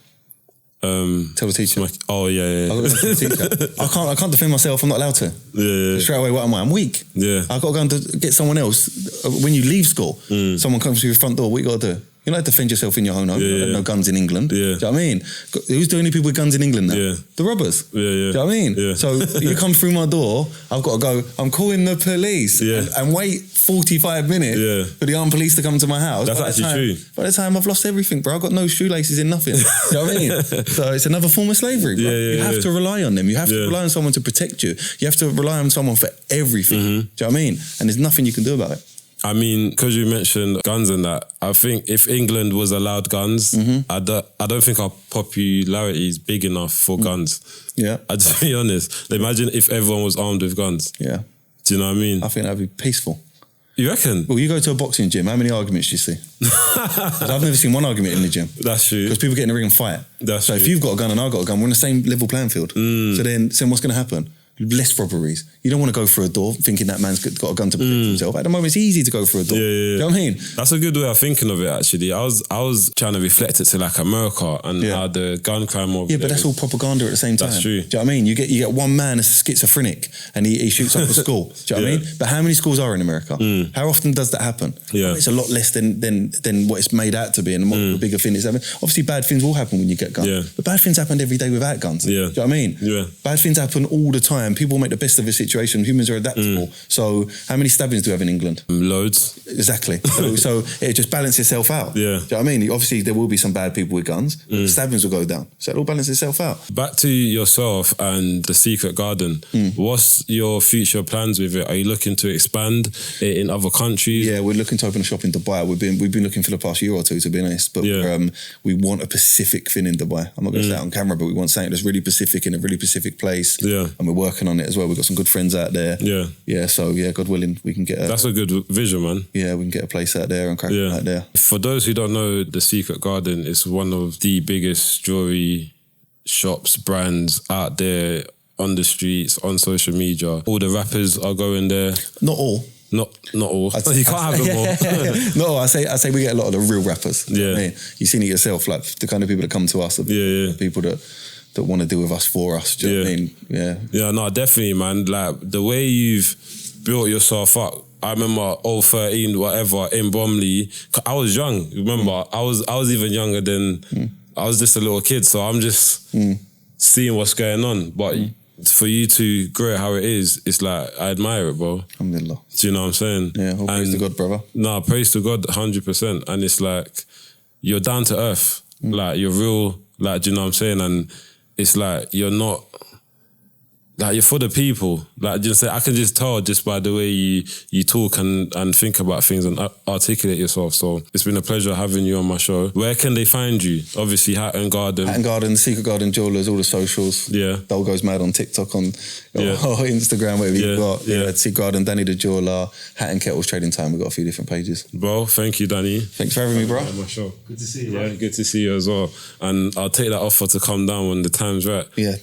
Tell the teacher. Yeah. I've got to go to the teacher. I can't defend myself. I'm not allowed to. Yeah. Straight away, what am I? I'm weak. Yeah. I've got to go and get someone else. When you leave school, someone comes to your front door. What you got to do? You don't defend yourself in your own home. You have no guns in England. Yeah. Do you know what I mean? Who's the only people with guns in England now? Yeah. The robbers. Yeah. Do you know what I mean? Yeah. So you come through my door, I've got to go, I'm calling the police and wait 45 minutes for the armed police to come to my house. That's actually true. By the time I've lost everything, bro, I've got no shoelaces in nothing. Do you know what I mean? So it's another form of slavery, bro. You have to rely on them. You have to rely on someone to protect you. You have to rely on someone for everything. Do you know what I mean? And there's nothing you can do about it. I mean, because you mentioned guns and that, I think if England was allowed guns, I don't think our popularity is big enough for guns. Yeah. I'll just be honest. Imagine if everyone was armed with guns. Yeah. Do you know what I mean? I think that'd be peaceful. You reckon? Well, you go to a boxing gym, how many arguments do you see? I've never seen one argument in the gym. That's true. Because people get in the ring and fight. So if you've got a gun and I've got a gun, we're on the same level playing field. So then what's going to happen? Less robberies. You don't want to go through a door thinking that man's got a gun to protect himself. At the moment, it's easy to go through a door. Do you know what I mean? That's a good way of thinking of it, actually. I was trying to reflect it to like America and how the gun crime over there. But that's all propaganda at the same time. That's true. Do you know what I mean? You get one man that's schizophrenic and he shoots up a school. Do you know what I mean? But how many schools are in America? How often does that happen? It's a lot less than what it's made out to be, and the bigger thing is happening. Obviously, bad things will happen when you get guns. But bad things happen every day without guns. Do you know what I mean? Bad things happen all the time. People make the best of a situation. Humans are adaptable. So how many stabbings do we have in England? Loads. Exactly. So it just balances itself out. Yeah. Do you know what I mean? Obviously there will be some bad people with guns, but the stabbings will go down. So it'll balance itself out. Back to yourself and the Secret Garden. What's your future plans with it? Are you looking to expand it in other countries? Yeah, we're looking to open a shop in Dubai. We've been looking for the past year or two, to be honest. But we want a Pacific thing in Dubai. I'm not going to say it on camera, but we want something that's really Pacific in a really Pacific place. Yeah. And we're working on it as well. We've got some good friends out there. Yeah. So God willing, we can get that's a good vision, man. Yeah, we can get a place out there and crack it out there. For those who don't know, the Secret Garden is one of the biggest jewellery shops, brands out there on the streets, on social media. All the rappers are going there. Not all. Not all. You can't have them all. No, I say we get a lot of the real rappers. Yeah. You know what I mean? You've seen it yourself, like the kind of people that come to us, the people that want to deal with us for us. Do you know what I mean? Yeah, no, definitely, man. Like the way you've built yourself up. I remember 13, whatever, in Bromley. I was young, remember? I was even younger than, I was just a little kid, so I'm just seeing what's going on. But for you to grow it how it is, it's like, I admire it, bro. Alhamdulillah. Do you know what I'm saying? Yeah, all praise to God, brother. No, praise to God, 100%. And it's like, you're down to earth. Like, you're real, like, do you know what I'm saying? And it's like, you're not... like you're for the people. Like just I can just tell just by the way you talk and think about things and articulate yourself. So it's been a pleasure having you on my show. Where can they find you? Obviously Hatton Garden. Hatton Garden, Secret Garden Jewellers, all the socials. Yeah. Dol goes mad on TikTok, or Instagram, whatever you've got. Yeah. Secret Garden, Danny the Jeweller, Hatton Kettles Trading Time. We've got a few different pages. Bro, thank you, Danny. Thanks for having me, bro. On my show. Good to see you. Yeah, good to see you as well. And I'll take that offer to come down when the time's right. Yeah,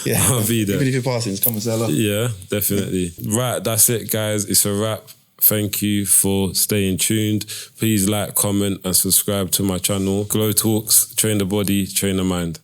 yeah. I'll be there. Even if you're passing, come and say hello. Yeah, definitely. Right, that's it, guys. It's a wrap. Thank you for staying tuned. Please like, comment, and subscribe to my channel. GloTalks, train the body, train the mind.